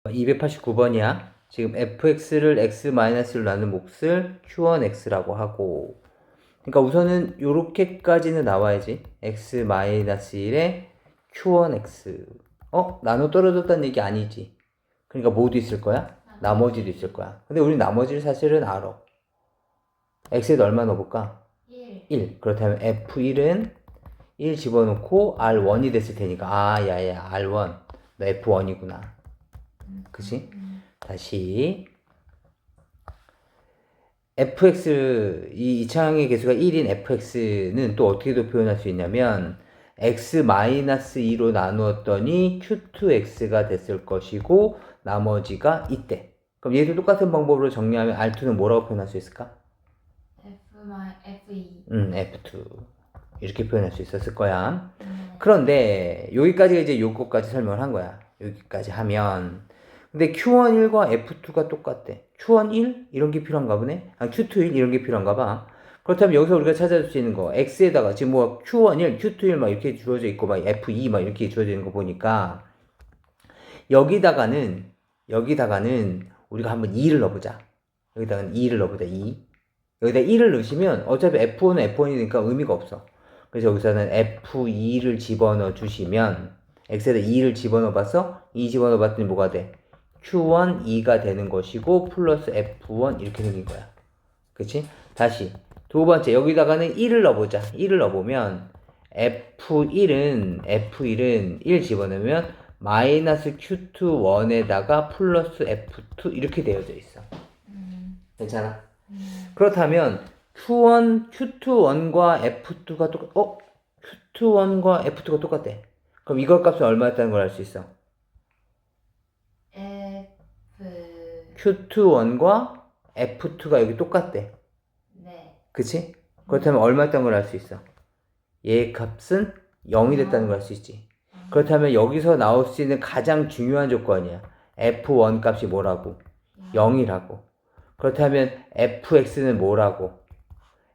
289번이야. 지금 fx를 x-로 나눈 몫을 q1x라고 하고, 그러니까 우선은 요렇게까지는 나와야지. x-1에 q1x. 나눠 떨어졌다는 얘기 아니지. 그러니까 뭐도 있을 거야? 나머지도 있을 거야. 근데 우리 나머지를 사실은 알아. x에다 얼마 넣어볼까? 1. 그렇다면 f1은 1 집어넣고 r1이 됐을 테니까, 야야, r1. 너 f1이구나. 그치? 다시 fx, 이 이차항의 개수가 1인 fx는 또 어떻게도 표현할 수 있냐면 x-2로 나누었더니 q2x가 됐을 것이고 나머지가 이때. 그럼 얘도 똑같은 방법으로 정리하면 R2는 뭐라고 표현할 수 있을까? F2. F2 이렇게 표현할 수 있었을 거야. 그런데 여기까지가 이제 요거까지 설명을 한 거야. 여기까지 하면 근데 Q1 1과 F2가 똑같대. Q1 1? 이런 게 필요한가 보네? Q2 1? 이런 게 필요한가 봐. 그렇다면 여기서 우리가 찾아줄 수 있는 거 X에다가 지금 뭐 Q1 1, Q2 1 막 이렇게 주어져 있고 막 F2 막 이렇게 주어져 있는 거 보니까 여기다가는 우리가 한번 2를 넣어보자. 여기다가는 2를 넣어보자. 2. 여기다 1을 넣으시면 어차피 F1은 F1이니까 의미가 없어. 그래서 여기서는 F2를 집어넣어 주시면 X에다 2를 집어넣어 봤어? 2 집어넣어 봤더니 뭐가 돼? Q1 2가 되는 것이고 플러스 F1 이렇게 생긴 거야. 그치? 다시 두 번째 여기다가는 1을 넣어보자. 1을 넣어보면 F1은 1 집어넣으면 마이너스 Q2 1에다가 플러스 F2 이렇게 되어져 있어. 괜찮아? 그렇다면 Q1, Q2-1과 F2가 Q2-1과 F2가 똑같대. 그럼 이걸 값은 얼마였다는 걸 알 수 있어? Q2-1과 F2가 여기 똑같대. 네. 그치? 그렇다면 얼마였다는 걸 알 수 있어? 얘 값은 0이 됐다는 걸 알 수 있지. 그렇다면 여기서 나올 수 있는 가장 중요한 조건이야. F1 값이 뭐라고? 0이라고. 그렇다면 fx는 뭐라고?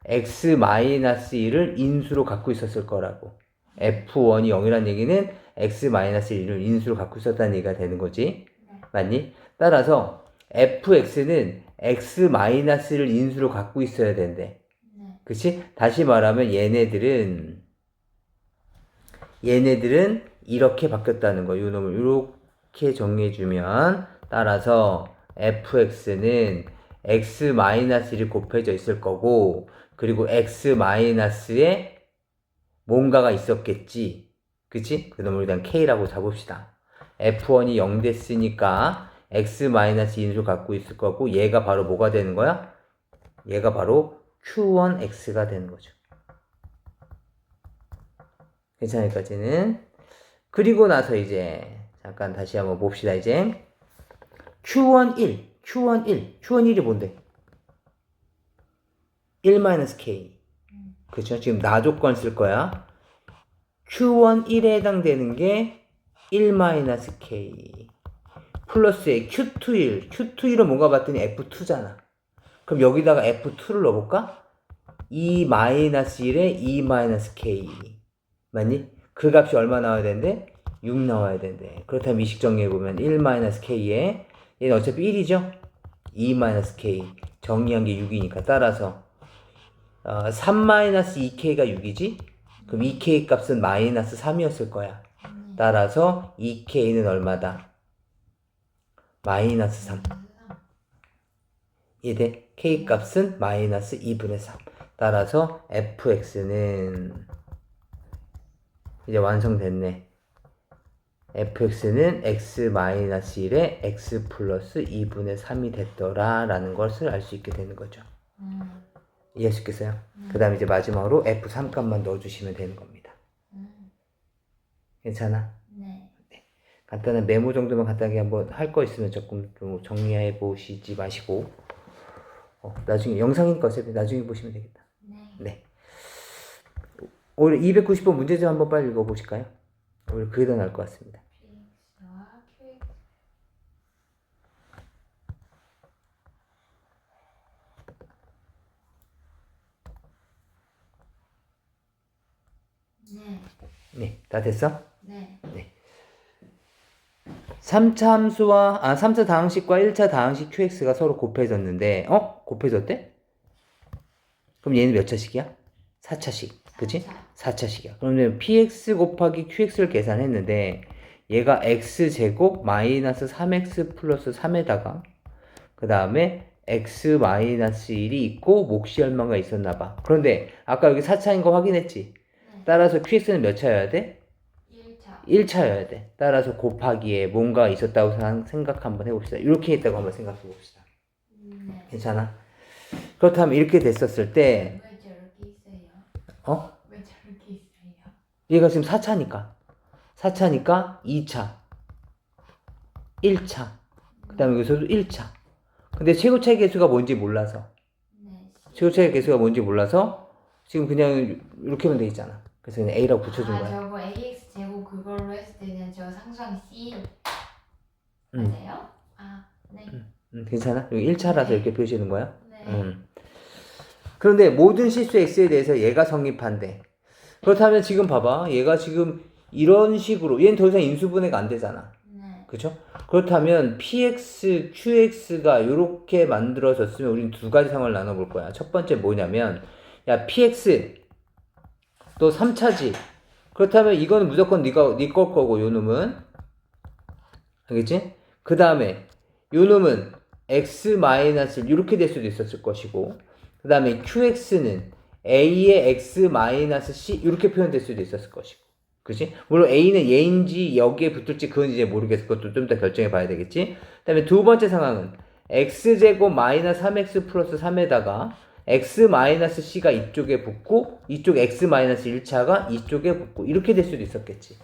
x-1을 인수로 갖고 있었을 거라고. f1이 0이라는 얘기는 x-1을 인수로 갖고 있었다는 얘기가 되는 거지. 맞니? 따라서 fx는 x-를 인수로 갖고 있어야 된대. 그치? 다시 말하면 얘네들은 이렇게 바뀌었다는 거. 이 놈을 이렇게 정리해주면 따라서 fx는 x-1이 곱해져 있을 거고 그리고 x-에 뭔가가 있었겠지. 그치? 그 놈을 일단 k라고 잡읍시다. f1이 0 됐으니까 x-인수 갖고 있을 거고 얘가 바로 뭐가 되는 거야? 얘가 바로 q1x가 되는 거죠. 괜찮을 까지는. 그리고 나서 이제 잠깐 다시 한번 봅시다. 이제 Q1 1이 뭔데? 1-K. 그렇죠? 지금 나 조건 쓸 거야. Q1 1에 해당되는 게 1-K 플러스에 Q2 1은 뭔가 봤더니 F2잖아. 그럼 여기다가 F2를 넣어볼까? 2-1에 2-K 맞니? 그 값이 얼마 나와야 되는데? 6 나와야 되는데. 그렇다면 이식 정리해보면 1-K에 얘는 어차피 1이죠? 2-K 정리한 게 6이니까 따라서 3-2K가 6이지? 그럼 2K 값은 마이너스 3이었을 거야. 따라서 2K는 얼마다? 마이너스 3. 이해돼? K 값은 마이너스 2분의 3. 따라서 fx는 이제 완성됐네. fx는 x-1에 x 플러스 2분의 3이 됐더라 라는 것을 알 수 있게 되는 거죠. 이해하셨겠어요? 그 다음에 이제 마지막으로 f3 값만 넣어주시면 되는 겁니다. 괜찮아? 네. 간단한 메모 정도만 간단하게 한번 할 거 있으면 조금 좀 정리해 보시지 마시고 나중에 영상이니까 어차피 나중에 보시면 되겠다. 네. 오늘 290번 문제집 한번 빨리 읽어보실까요? 오늘 그게 더 나을 것 같습니다. 네, 다 됐어? 네. 네. 3차 함수와 3차 다항식과 1차 다항식 qx가 서로 곱해졌는데 곱해졌대? 그럼 얘는 몇 차식이야? 4차식. 그치? 4차식이야. 그러면 px 곱하기 qx를 계산했는데 얘가 x제곱 마이너스 3x 플러스 3에다가 그 다음에 x 마이너스 1이 있고 몫이 얼마가 있었나봐. 그런데 아까 여기 4차인 거 확인했지? 따라서 qx는 몇 차여야 돼? 1차여야 돼. 따라서 곱하기에 뭔가 있었다고 생각 한번 해봅시다. 이렇게 있다고 한번 생각해 봅시다. 괜찮아? 그렇다면 이렇게 됐었을 때 왜 저렇게 있어요? 왜 저렇게 있어요? 얘가 지금 4차니까 2차 1차 그 다음에 여기서도 1차. 근데 최고차의 개수가 뭔지 몰라서 최고차의 개수가 뭔지 몰라서 지금 그냥 이렇게 하면 돼 있잖아. 그래서 그냥 A라고 붙여준 거야. 저거 AX 제곱 그걸로 했을 때는 저 상수항 C 맞아요? 네. 괜찮아? 여기 1차라서 이렇게 표시하는 거야. 네. 그런데 모든 실수 x에 대해서 얘가 성립한대. 그렇다면 지금 봐봐. 얘가 지금 이런 식으로 얘는 더 이상 인수분해가 안 되잖아. 네. 그쵸? 그렇다면 px, qx가 이렇게 만들어졌으면 우리는 두 가지 상황을 나눠볼 거야. 첫 번째 뭐냐면 야 px 또 3차지. 그렇다면 이거는 무조건 네 걸 거고 요 놈은 알겠지? 그 다음에 요 놈은 x-1 이렇게 될 수도 있었을 것이고 그 다음에 qx는 a의 x-c 이렇게 표현될 수도 있었을 것이고 그치? 물론 a는 얘인지 여기에 붙을지 그건 이제 모르겠을 것도 좀 더 결정해 봐야 되겠지? 그 다음에 두 번째 상황은 x제곱 마이너스 3x 플러스 3에다가 x-c가 이쪽에 붙고 이쪽 x-1차가 이쪽에 붙고 이렇게 될 수도 있었겠지.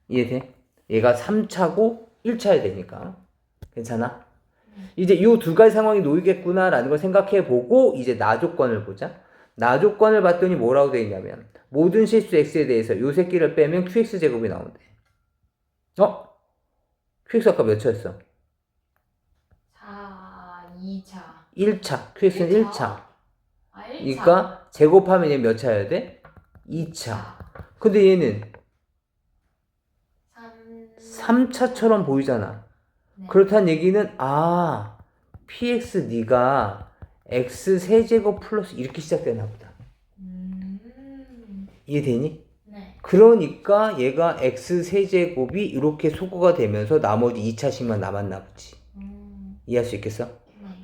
이해돼? 얘가 3차고 1차야 되니까 괜찮아? 이제 이 두 가지 상황이 놓이겠구나라는 걸 생각해보고 이제 나 조건을 보자. 나 조건을 봤더니 뭐라고 되어 있냐면 모든 실수 x에 대해서 요 새끼를 빼면 qx제곱이 나온대. qx 아까 몇 차였어? 2차 1차. qx는 1차. 1차. 그러니까 제곱하면 얘 몇 차여야 돼? 2차. 근데 얘는 3차처럼 보이잖아. 네. 그렇다는 얘기는 px 네가 x 세제곱 플러스 이렇게 시작되나 보다. 이해되니? 네. 그러니까 얘가 x 세제곱이 이렇게 소거가 되면서 나머지 2차씩만 남았나 보지. 이해할 수 있겠어? 네.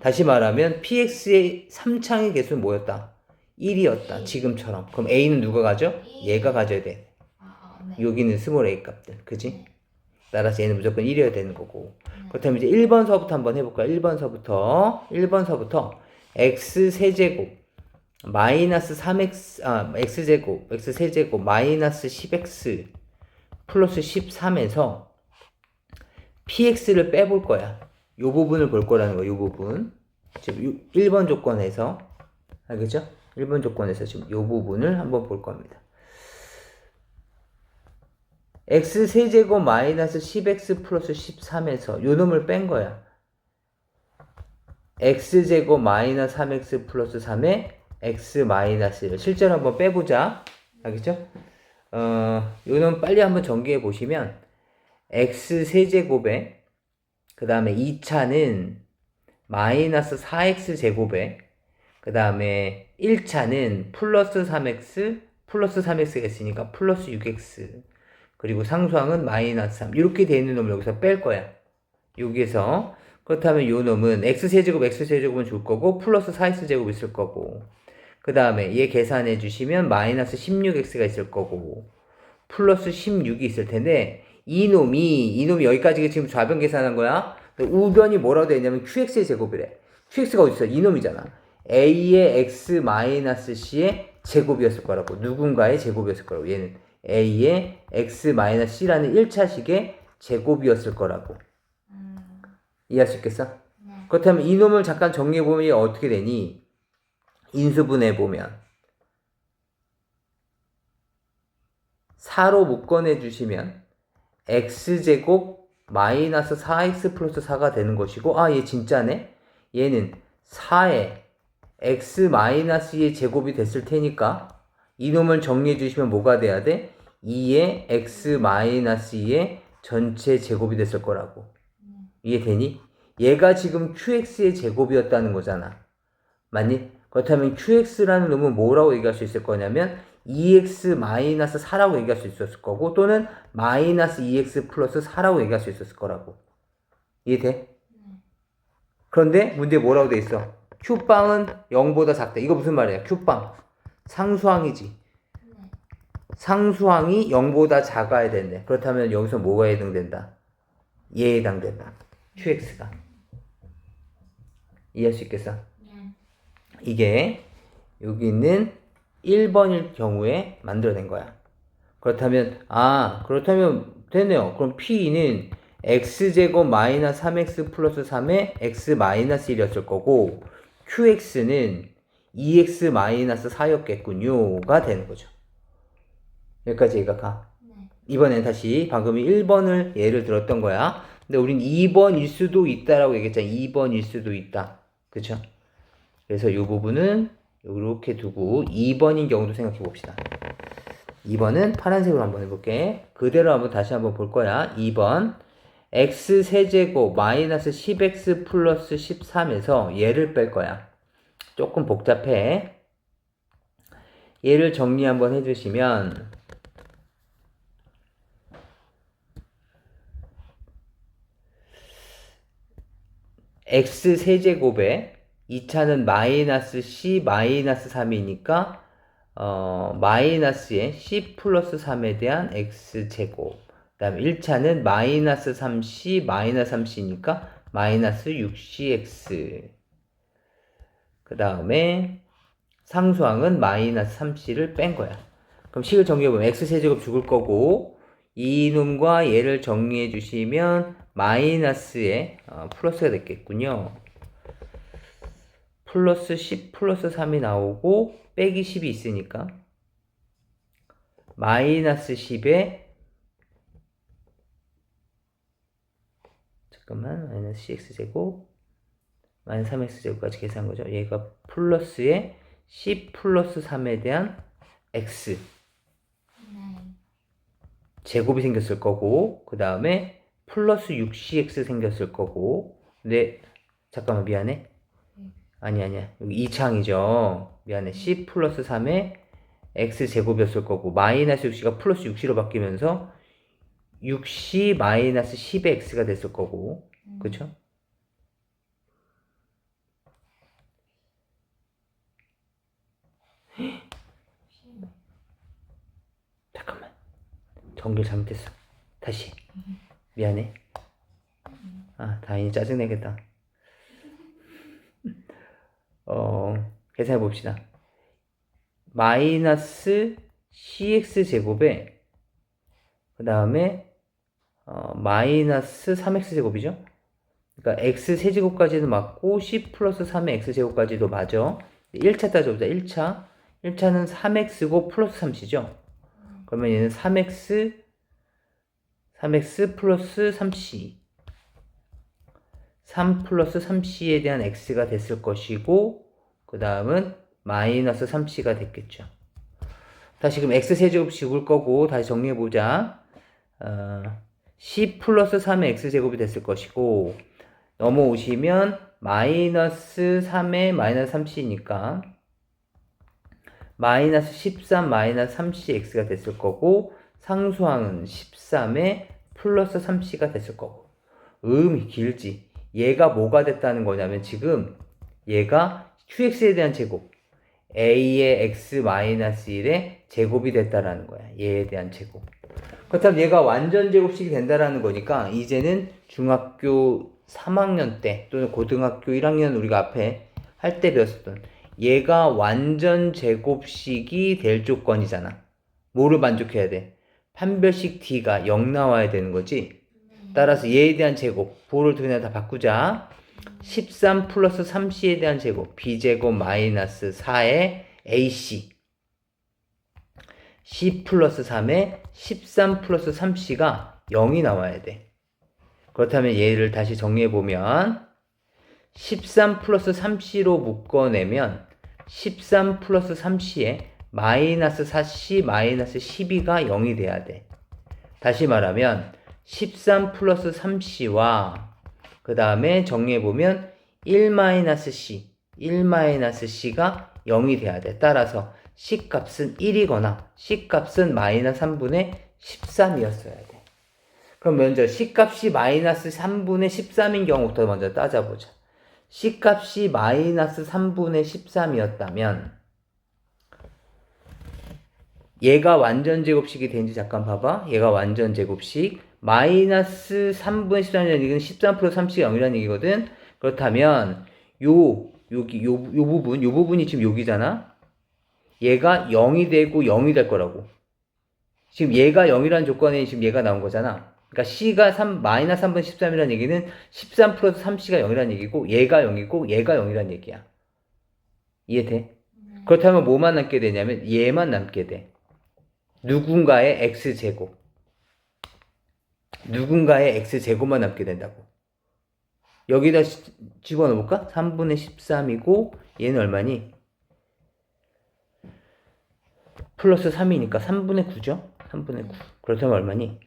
다시 말하면 px의 3창의 개수는 뭐였다? 1이었다. 지금처럼. 그럼 a는 누가 가져? 얘가 가져야 돼. 네. 여기는 스몰 a 값들. 그지? 네. 따라서 얘는 무조건 1이어야 되는 거고. 그렇다면 이제 1번서부터 한번 해볼까요? 1번서부터 x 세제곱 마이너스 3x x제곱 x 세제곱 마이너스 10x 플러스 13에서 px를 빼볼 거야. 요 부분을 볼 거라는 거야. 요 부분. 지금 1번 조건에서 알겠죠? 1번 조건에서 지금 요 부분을 한번 볼 겁니다. x 세제곱 마이너스 10x 플러스 13에서 요 놈을 뺀 거야. x제곱 마이너스 3x 플러스 3에 x 마이너스 1. 실제로 한번 빼보자. 알겠죠? 요 놈 빨리 한번 전개해 보시면 x 세제곱에 그 다음에 2차는 마이너스 4x 제곱에 그 다음에 1차는 플러스 3x 플러스 3x가 있으니까 플러스 6x 그리고 상수항은 마이너스 3 이렇게 되어 있는 놈을 여기서 뺄 거야. 여기에서 그렇다면 요 놈은 x세제곱은 줄 거고 플러스 4x제곱 있을 거고 그 다음에 얘 계산해 주시면 마이너스 16x가 있을 거고 플러스 16이 있을 텐데 이놈이 여기까지 지금 좌변 계산한 거야. 우변이 뭐라고 되어 있냐면 qx의 제곱이래. qx가 어디 있어? 이놈이잖아. a의 x-c의 제곱이었을 거라고. 누군가의 제곱이었을 거라고. 얘는 a의 x-c라는 1차식의 제곱이었을 거라고. 이해할 수 있겠어? 네. 그렇다면 이놈을 잠깐 정리해보면 어떻게 되니? 인수분해보면 4로 묶어내주시면 x제곱 마이너스 4x 플러스 4가 되는 것이고 얘 진짜네? 얘는 4에 x-의 제곱이 됐을 테니까 이놈을 정리해 주시면 뭐가 돼야 돼? 2의 x-2의 전체 제곱이 됐을 거라고. 이해되니? 얘가 지금 qx의 제곱이었다는 거잖아. 맞니? 그렇다면 qx라는 놈은 뭐라고 얘기할 수 있을 거냐면 2x-4라고 얘기할 수 있었을 거고 또는 마이너스 2x 플러스 4라고 얘기할 수 있었을 거라고. 이해돼? 그런데 문제에 뭐라고 돼 있어? q빵은 0보다 작다. 이거 무슨 말이야? q빵. 상수항이지. 상수항이 0보다 작아야 된대. 그렇다면 여기서 뭐가 해당된다? 얘에 해당된다. qx가. 이해할 수 있겠어? 이게 여기 있는 1번일 경우에 만들어낸 거야. 그렇다면 되네요. 그럼 P는 x제곱 마이너스 3x 플러스 3의 x 마이너스 1이었을 거고 qx는 2x 마이너스 4였겠군요가 되는 거죠. 여기까지 얘가 가. 이번엔 다시 방금 1번을 예를 들었던 거야. 근데 우린 2번일 수도 있다라고 얘기했잖아. 2번일 수도 있다. 그쵸? 그래서 이 부분은 이렇게 두고 2번인 경우도 생각해 봅시다. 2번은 파란색으로 한번 해볼게. 그대로 한번 다시 한번 볼 거야. 2번 x 세제곱 마이너스 10x 플러스 13에서 얘를 뺄 거야. 조금 복잡해. 얘를 정리 한번 해주시면 x 세제곱에 2차는 마이너스 c 마이너스 3이니까 마이너스에 c 플러스 3에 대한 x제곱 그 다음에 1차는 마이너스 3c 마이너스 3c니까 마이너스 6cx 그 다음에 상수항은 마이너스 3c를 뺀 거야. 그럼 식을 정리해보면 x세제곱 죽을 거고 이놈과 얘를 정리해 주시면 마이너스에 플러스가 됐겠군요. 플러스 10 플러스 3이 나오고 빼기 10이 있으니까 마이너스 10에 마이너스 cx제곱 마이너스 3x제곱까지 계산한 거죠. 얘가 플러스에 10 플러스 3에 대한 x 제곱이 생겼을 거고 그 다음에 플러스 6cx 생겼을 거고 근데 잠깐만 미안해. 아니야. 여기 2창이죠. 미안해. c 플러스 3에 x제곱이었을 거고 마이너스 6c가 플러스 6c로 바뀌면서 6c 마이너스 10의 x가 됐을 거고 그쵸? 잠깐만. 정리를 잘못했어. 다시. 미안해. 다행히 짜증내겠다. 계산해 봅시다. 마이너스 cx제곱에 그 다음에 마이너스 3x제곱이죠. 그러니까 x세제곱까지는 맞고 c 플러스 3의 x제곱까지도 맞아. 1차 따져보자. 1차는 3x고 플러스 3c죠. 그러면 얘는 3x 플러스 3c 3 플러스 3c에 대한 x가 됐을 것이고 그 다음은 마이너스 3c가 됐겠죠. 다시 그럼 x세제곱 지울 거고 다시 정리해보자. c 플러스 3의 x제곱이 됐을 것이고 넘어오시면 마이너스 3의 마이너스 3c니까 마이너스 13 마이너스 3c x가 됐을 거고 상수항은 13의 플러스 3c가 됐을 거고 길지. 얘가 뭐가 됐다는 거냐면 지금 얘가 qx에 대한 제곱 a의 x 마이너스 1의 제곱이 됐다라는 거야. 얘에 대한 제곱. 그렇다면 얘가 완전 제곱식이 된다라는 거니까 이제는 중학교 3학년 때 또는 고등학교 1학년 우리가 앞에 할 때 배웠었던 얘가 완전 제곱식이 될 조건이잖아. 뭐를 만족해야 돼? 판별식 d가 0 나와야 되는 거지. 따라서 얘에 대한 제곱 보를 그냥 다 바꾸자. 13 플러스 3c에 대한 제곱 b제곱 마이너스 4의 ac c 플러스 3의 13 플러스 3c가 0이 나와야 돼. 그렇다면 얘를 다시 정리해보면 13 플러스 3c로 묶어내면 13 플러스 3c에 마이너스 4c 마이너스 12가 0이 돼야 돼. 다시 말하면 13 플러스 3c와 그 다음에 정리해보면 1-c 1-c가 0이 돼야 돼. 따라서 C값은 1이거나 C값은 마이너스 3분의 13이었어야 돼. 그럼 먼저 C값이 마이너스 3분의 13인 경우부터 먼저 따져보자. C값이 마이너스 3분의 13이었다면 얘가 완전 제곱식이 되는지 잠깐 봐봐. 얘가 완전 제곱식. 마이너스 3분의 13이라는 얘기는 13 플러스 3c가 0이라는 얘기거든. 그렇다면 요 부분이 지금 여기잖아. 얘가 0이 되고 0이 될 거라고. 지금 얘가 0이라는 조건에 지금 얘가 나온 거잖아. 그러니까 C가 마이너스 3분의 13이라는 얘기는 13 플러스 3C가 0이라는 얘기고 얘가 0이고 얘가 0이라는 얘기야. 이해돼? 그렇다면 뭐만 남게 되냐면 얘만 남게 돼. 누군가의 X제곱. 누군가의 X제곱만 남게 된다고. 여기다 집어넣어볼까? 3분의 13이고 얘는 얼마니? 플러스 3이니까 3분의 9죠? 3분의 9. 그렇다면 얼마니?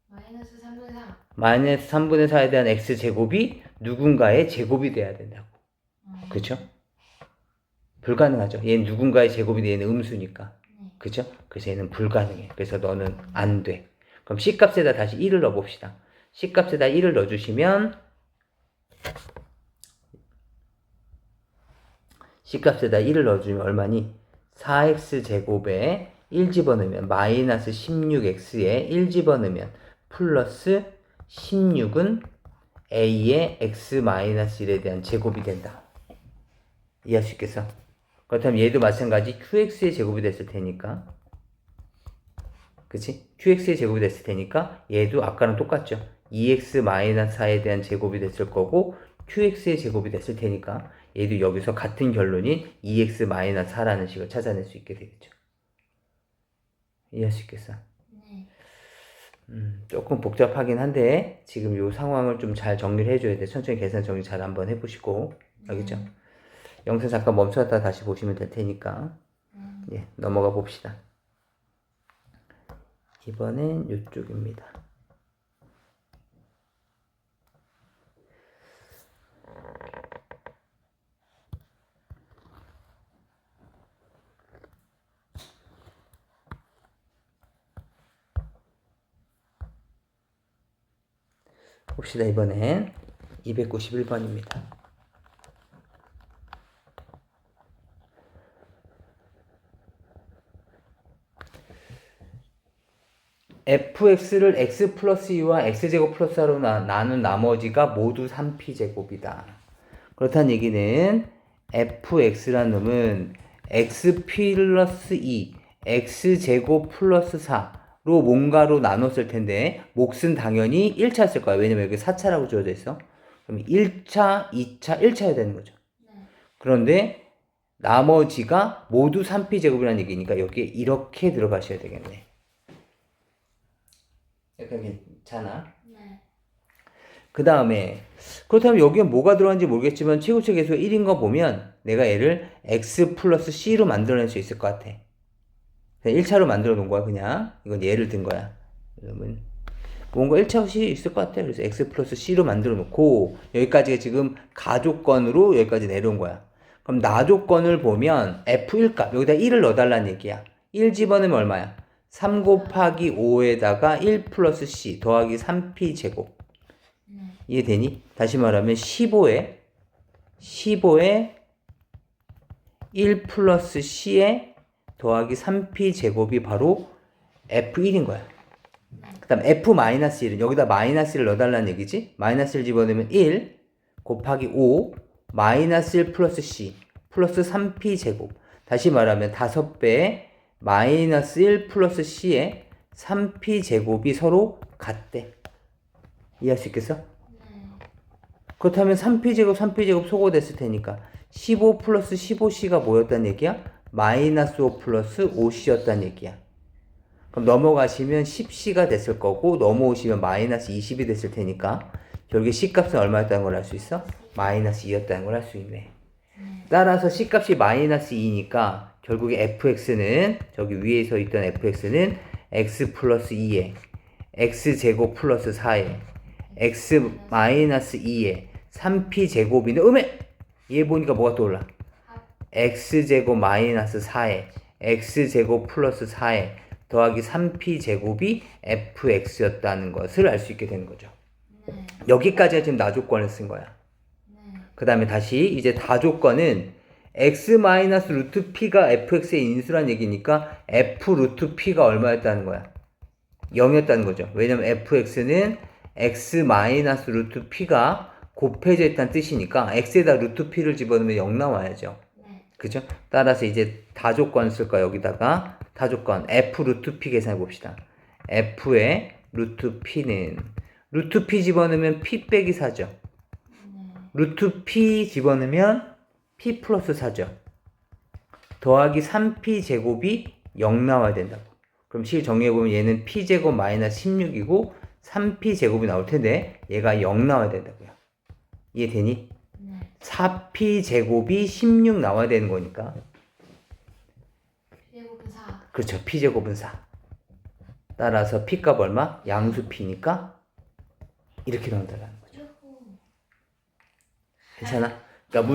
마이너스 3분의 4. 마이너스 3분의 4에 대한 x제곱이 누군가의 제곱이 돼야 된다고. 그쵸? 불가능하죠. 얘는 누군가의 제곱인데 얘는 음수니까. 그죠? 그래서 얘는 불가능해. 그래서 너는 안 돼. 그럼 C값에다 다시 1을 넣어봅시다. C값에다 1을 넣어주시면 C값에다 1을 넣어주면 얼마니? 4x제곱에 1 집어넣으면 마이너스 16x에 1 집어넣으면 플러스 16은 a의 x-1에 대한 제곱이 된다. 이해할 수 있겠어? 그렇다면 얘도 마찬가지 qx의 제곱이 됐을 테니까, 그치? qx의 제곱이 됐을 테니까 얘도 아까랑 똑같죠. 2x-4에 대한 제곱이 됐을 거고 qx의 제곱이 됐을 테니까 얘도 여기서 같은 결론인 2x-4라는 식을 찾아낼 수 있게 되겠죠. 이해할 수 있겠어? 네. 조금 복잡하긴 한데 지금 요 상황을 좀 잘 정리를 해줘야 돼. 천천히 계산 정리 잘 한번 해보시고. 알겠죠? 영상 잠깐 멈췄다 다시 보시면 될 테니까. 예, 넘어가 봅시다. 이번엔 이쪽입니다. 봅시다. 이번엔 291번입니다. fx를 x 플러스 2와 x제곱 플러스 4로 나눈 나머지가 모두 3p제곱이다. 그렇다는 얘기는 fx라는 놈은 x 플러스 2, x제곱 플러스 4로 뭔가로 나눴을 텐데 몫은 당연히 1차였을 거야. 왜냐면 여기 4차라고 주어져 있어. 그럼 1차, 2차, 1차여야 되는 거죠. 그런데 나머지가 모두 3p제곱이라는 얘기니까 여기에 이렇게 들어가셔야 되겠네. 약간 괜찮아? 네. 그 다음에 그렇다면 여기에 뭐가 들어간지 모르겠지만 최고차 계수가 1인 거 보면 내가 얘를 x 플러스 c로 만들어낼 수 있을 것 같아. 그냥 1차로 만들어 놓은 거야. 그냥 이건 예를 든 거야. 그러면 뭔가 1차 시 있을 것 같아. 그래서 x 플러스 c로 만들어 놓고 여기까지가 지금 가조건으로 여기까지 내려온 거야. 그럼 나조건을 보면 f1값 여기다 1을 넣어달라는 얘기야. 1 집어넣으면 얼마야? 3 곱하기 5에다가 1 플러스 c 더하기 3p 제곱. 이해되니? 다시 말하면 15에 1 플러스 c에 더하기 3p 제곱이 바로 f1인 거야. 그 다음 f-1은 여기다 마이너스를 넣어달라는 얘기지? 마이너스를 집어넣으면 1 곱하기 5 마이너스 1 플러스 c 플러스 3p 제곱. 다시 말하면 5배에 마이너스 1 플러스 c에 3p 제곱이 서로 같대. 이해할 수 있겠어? 그렇다면 3p 제곱, 3p 제곱 소거됐을 테니까 15 플러스 15c가 뭐였단 얘기야? 마이너스 5 플러스 5c였단 얘기야. 그럼 넘어가시면 10c가 됐을 거고 넘어오시면 마이너스 20이 됐을 테니까 결국에 c값은 얼마였다는 걸 알 수 있어? 마이너스 2였다는 걸 알 수 있네. 따라서 c값이 마이너스 2니까 결국에 fx는 저기 위에 서 있던 fx는 x 플러스 2에 x제곱 플러스 4에 x 마이너스 2에 3p 제곱인데 음에 얘 보니까 뭐가 떠올라? x제곱 마이너스 4에 x제곱 플러스 4에 더하기 3p 제곱이 fx였다는 것을 알 수 있게 되는 거죠. 네. 여기까지가 지금 나조건을 쓴 거야. 네. 그 다음에 다시 이제 다조건은 x 마이너스 루트 p가 fx의 인수란 얘기니까 f 루트 p가 얼마였다는 거야? 0이었다는 거죠. 왜냐면 fx는 x 마이너스 루트 p가 곱해져 있다는 뜻이니까 x에다 루트 p를 집어넣으면 0 나와야죠. 네. 그죠? 따라서 이제 다조건 쓸 거야. 여기다가 다조건 f 루트 p 계산해 봅시다. f의 루트 p는 루트 p 집어넣으면 p 빼기 4죠. 네. 루트 p 집어넣으면 p 플러스 4죠. 더하기 3p 제곱이 0 나와야 된다고. 그럼 식 정리해보면 얘는 p 제곱 마이너스 16이고 3p 제곱이 나올 텐데 얘가 0 나와야 된다고요. 이해되니? 네. 4p 제곱이 16 나와야 되는 거니까. 제곱은 4. 그렇죠. p 제곱은 4. 따라서 p 값 얼마? 양수 p니까 이렇게 나온다는 거죠. 유후. 괜찮아? 그러니까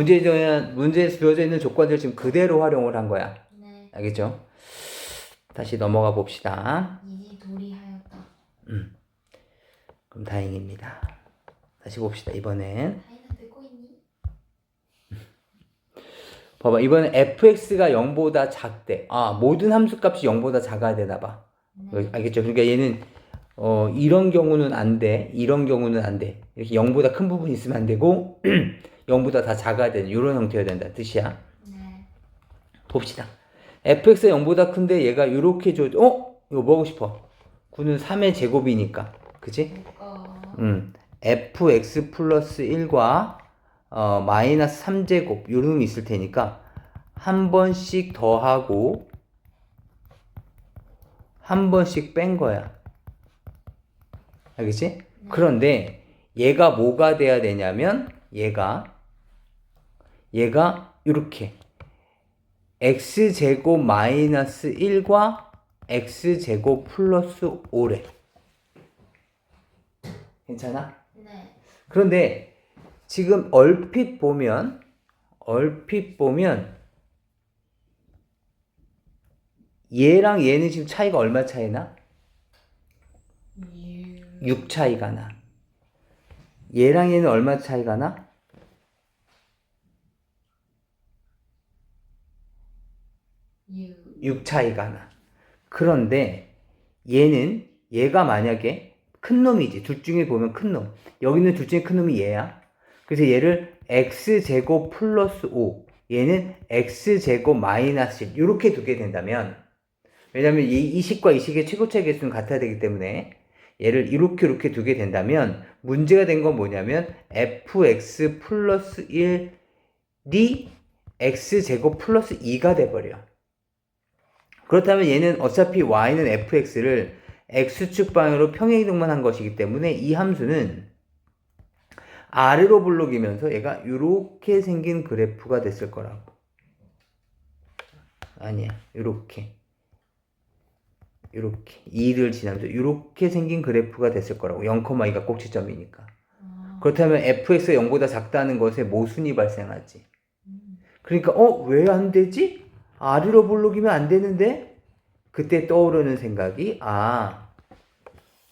문제에서 주어져 있는 조건들 지금 그대로 활용을 한 거야. 네. 알겠죠? 다시 넘어가 봅시다. 이지 도리하였다. 그럼 다행입니다. 다시 봅시다. 이번엔 다이나 듣고 있니? 봐봐. 이번엔 fx가 0보다 작대. 모든 함수값이 0보다 작아야 되나 봐. 네. 알겠죠? 그러니까 얘는 이런 경우는 안 돼. 이런 경우는 안 돼. 이렇게 0보다 큰 부분이 있으면 안 되고 0보다 다 작아야 되는 이런 형태여야 된다 뜻이야. 네. 봅시다. fx가 0보다 큰데 얘가 이렇게 줘. 이거 뭐고 싶어? 9는 3의 제곱이니까. 그치? fx 플러스 1과 마이너스 3제곱 요 놈이 있을 테니까 한 번씩 더하고 한 번씩 뺀 거야. 알겠지? 네. 그런데 얘가 뭐가 돼야 되냐면 얘가 이렇게 x제곱 마이너스 1과 x제곱 플러스 5래. 괜찮아? 네. 그런데 지금 얼핏 보면 얘랑 얘는 지금 차이가 얼마 차이나? 6 차이가 나. 얘랑 얘는 얼마 차이가 나? 6 차이가 나. 그런데 얘가 만약에 큰 놈이지. 둘 중에 보면 큰 놈. 여기는 둘 중에 큰 놈이 얘야. 그래서 얘를 x제곱 플러스 5, 얘는 x제곱 마이너스 1 이렇게 두게 된다면, 왜냐면 이 식과 이 식의 최고차의 개수는 같아야 되기 때문에 얘를 이렇게 두게 된다면 문제가 된 건 뭐냐면 fx 플러스 1이 x제곱 플러스 2가 돼버려. 그렇다면 얘는 어차피 y는 fx를 x축 방향으로 평행이동만 한 것이기 때문에 이 함수는 아래로 블록이면서 얘가 이렇게 생긴 그래프가 됐을 거라고. 아니야, 이렇게 2를 지나면서 이렇게 생긴 그래프가 됐을 거라고. 0,2가 꼭지점이니까. 그렇다면 fx가 0보다 작다는 것에 모순이 발생하지. 그러니까 왜 안 되지? 아래로 블록이면 안 되는데? 그때 떠오르는 생각이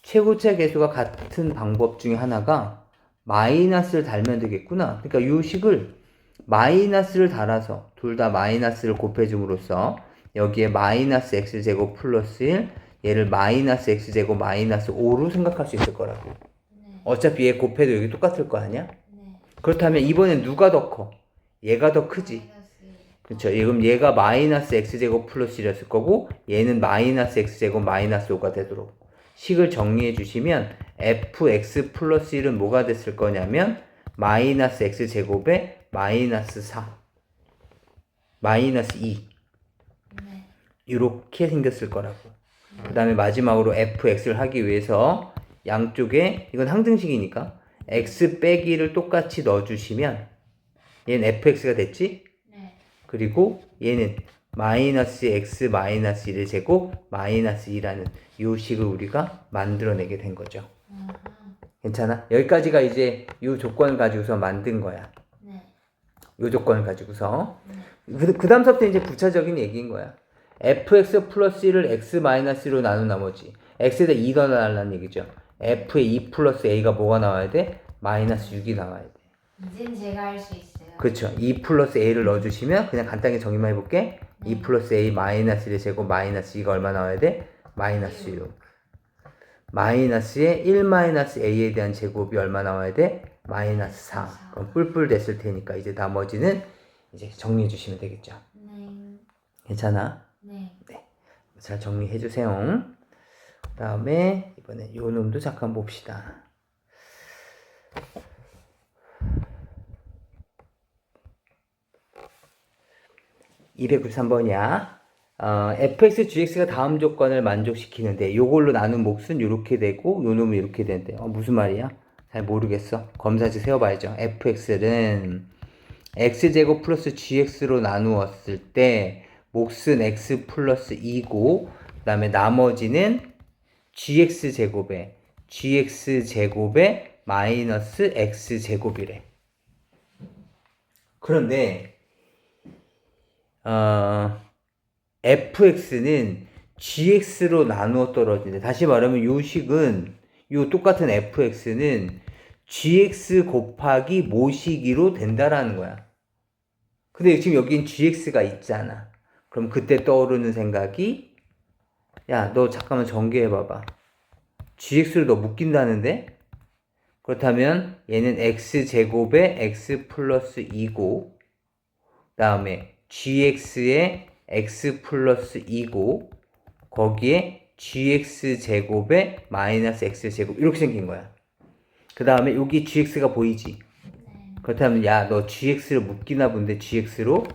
최고차 개수가 같은 방법 중에 하나가 마이너스를 달면 되겠구나. 그러니까 이 식을 마이너스를 달아서 둘 다 마이너스를 곱해줌으로써 여기에 마이너스 x제곱 플러스 1, 얘를 마이너스 x제곱 마이너스 5로 생각할 수 있을 거라고. 네. 어차피 얘 곱해도 여기 똑같을 거 아니야? 네. 그렇다면 이번엔 누가 더 커? 얘가 더 크지. 그렇죠. 그럼 얘가 마이너스 x제곱 플러스 1이었을 거고 얘는 마이너스 x제곱 마이너스 5가 되도록 식을 정리해 주시면 fx 플러스 1은 뭐가 됐을 거냐면 마이너스 x제곱에 마이너스 4 마이너스 2 네. 이렇게 생겼을 거라고. 그 다음에 마지막으로 fx를 하기 위해서 양쪽에 이건 항등식이니까 x 빼기를 똑같이 넣어주시면 얘는 fx가 됐지? 네. 그리고 얘는 마이너스 x 마이너스 1의 제곱 마이너스 2라는 요 식을 우리가 만들어내게 된 거죠. 괜찮아? 여기까지가 이제 요 조건을 가지고서 만든 거야. 네. 요 조건을 가지고서. 그 다음서부터 이제 부차적인 얘기인 거야. fx 플러스 1을 x 마이너스 1로 나눈 나머지 x에다 2 넣어달라는 얘기죠. f에 2 플러스 a가 뭐가 나와야 돼? 마이너스 6이 나와야 돼. 이젠 제가 할 수 있어요. 그렇죠. 2 플러스 a를 넣어주시면 그냥 간단하게 정리만 해볼게. 2 플러스 a 마이너스 1의 제곱 마이너스 2가 얼마 나와야 돼? 마이너스 6. 마이너스에 1 마이너스 a에 대한 제곱이 얼마 나와야 돼? 마이너스 4. 그럼 뿔뿔 됐을 테니까 이제 나머지는 이제 정리해 주시면 되겠죠. 네. 괜찮아? 네. 잘 정리해 주세요. 그 다음에 이번에 요 놈도 잠깐 봅시다. (293번이야) fx, gx가 다음 조건을 만족시키는데 요걸로 나눈 몫은 이렇게 되고 요 놈은 이렇게 되는데 무슨 말이야? 잘 모르겠어. 검사지 세워봐야죠. fx는 x제곱 플러스 gx로 나누었을 때 몫은 x 플러스 2고 그 다음에 나머지는 gx제곱에 마이너스 x제곱이래. 그런데 fx는 gx로 나누어 떨어지는데 다시 말하면 요 식은 요 똑같은 fx는 gx 곱하기 모시기로 된다라는 거야. 근데 지금 여긴 gx가 있잖아. 그럼 그때 떠오르는 생각이 야, 너 잠깐만 전개해봐봐. gx를 너 묶인다는데? 그렇다면 얘는 x제곱에 x 플러스 2고 그 다음에 gx에 x 플러스 2고 거기에 gx제곱에 마이너스 x제곱 이렇게 생긴 거야. 그 다음에 여기 gx가 보이지? 그렇다면 야, 너 gx를 묶이나 본데 gx로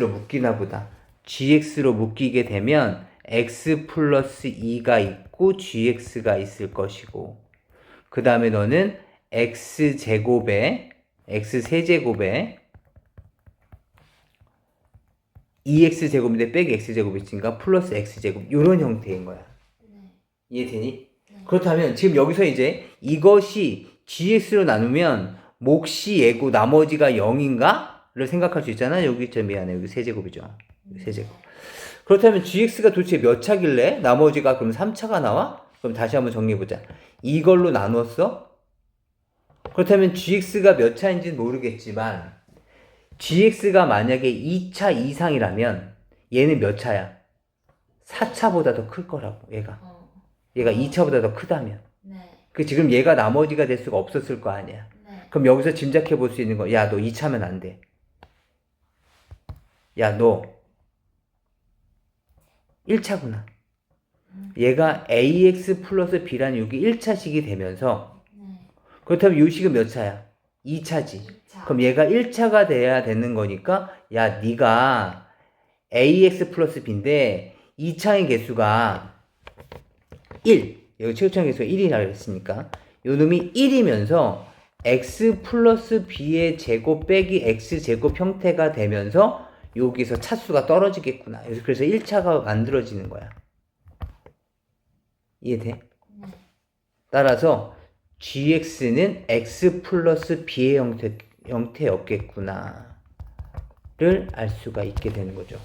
묶이나 보다. gx로 묶이게 되면 x 플러스 2가 있고 gx가 있을 것이고 그 다음에 너는 x제곱에 x세제곱에 2x제곱인데 빼기 x제곱이 있으니까 플러스 x제곱 이런 형태인 거야. 이해되니? 그렇다면 지금 여기서 이제 이것이 gx로 나누면 몫이 얘고 나머지가 0인가? 를 생각할 수 있잖아. 여기 미안해. 여기 세제곱이죠. 세제곱. 그렇다면 gx가 도대체 몇 차길래 나머지가 그럼 3차가 나와? 그럼 다시 한번 정리해보자. 이걸로 나눴어? 그렇다면 gx가 몇 차인지는 모르겠지만 gx가 만약에 2차 이상이라면 얘는 몇 차야? 4차보다 더 클 거라고. 얘가 2차보다 더 크다면. 그 지금 얘가 나머지가 될 수가 없었을 거 아니야. 그럼 여기서 짐작해 볼 수 있는 거, 야, 너 2차면 안 돼. 야, 너 1차구나. 얘가 ax 플러스 b라는 여기 1차식이 되면서 그렇다면 이 식은 몇 차야? 2차지. 2차. 그럼 얘가 1차가 돼야 되는 거니까 야, 네가 ax 플러스 b인데 2차의 개수가 1. 여기 최고차의 개수가 1이라고 했으니까 요 놈이 1이면서 x 플러스 b의 제곱 빼기 x제곱 형태가 되면서 여기서 차수가 떨어지겠구나. 그래서 1차가 만들어지는 거야. 이해돼? 따라서 gx는 x 플러스 b의 형태였겠구나 를 알 수가 있게 되는 거죠.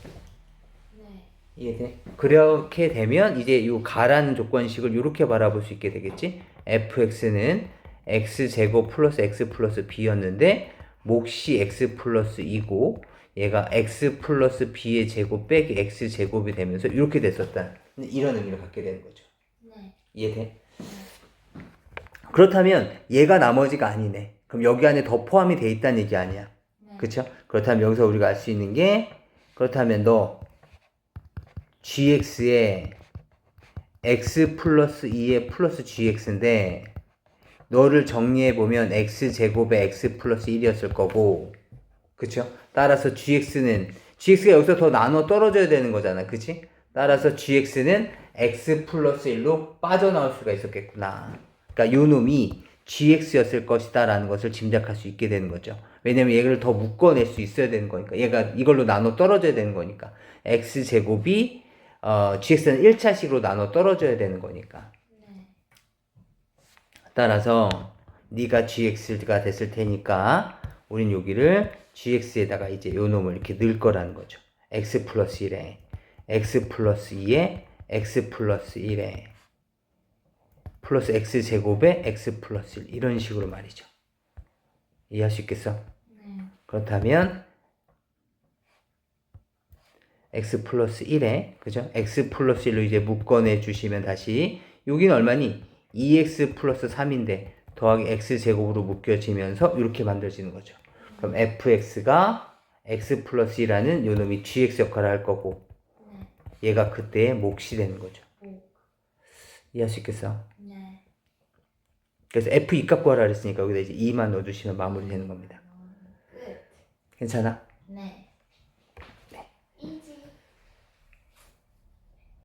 이해돼? 그렇게 되면 이제 이 가라는 조건식을 이렇게 바라볼 수 있게 되겠지? fx는 x제곱 플러스 x 플러스 b였는데 몫이 x 플러스 2고 얘가 x 플러스 b의 제곱 빼기 x제곱이 되면서 이렇게 됐었다. 이런 의미를 갖게 되는 거죠. 이해돼? 그렇다면 얘가 나머지가 아니네. 그럼 여기 안에 더 포함이 돼 있다는 얘기 아니야. 그쵸? 그렇다면 여기서 우리가 알 수 있는 게 그렇다면 너 gx에 x 플러스 2에 플러스 gx인데 너를 정리해보면 x제곱에 x 플러스 1이었을 거고 그쵸? 따라서 gx가 여기서 더 나눠 떨어져야 되는 거잖아. 그치? 따라서 gx는 x 플러스 1로 빠져나올 수가 있었겠구나. 그러니까 요 놈이 gx였을 것이다 라는 것을 짐작할 수 있게 되는 거죠. 왜냐면 얘를 더 묶어낼 수 있어야 되는 거니까. 얘가 이걸로 나눠 떨어져야 되는 거니까. x제곱이 gx는 1차식으로 나눠 떨어져야 되는 거니까. 네. 따라서 네가 gx가 됐을 테니까 우린 여기를 gx에다가 이제 요 놈을 이렇게 넣을 거라는 거죠. x 플러스 1에 x 플러스 2에 x 플러스 1에 플러스 x제곱에 x 플러스 1 이런 식으로 말이죠. 이해할 수 있겠어? 네. 그렇다면 x 플러스 1에 그죠? x 플러스 1로 이제 묶어내 주시면 다시 여기는 얼마니? 2x 플러스 3인데 더하기 x제곱으로 묶여지면서 이렇게 만들어지는 거죠. 그럼 fx가 x 플러스 1이라는 요 놈이 gx 역할을 할 거고 네. 얘가 그때의 몫이 되는 거죠. 오. 이해할 수 있겠어? 네. 그래서 f2 값 구하라 그랬으니까 여기다 이제 2만 넣어주시면 마무리 되는 겁니다. 끝. 괜찮아? 네.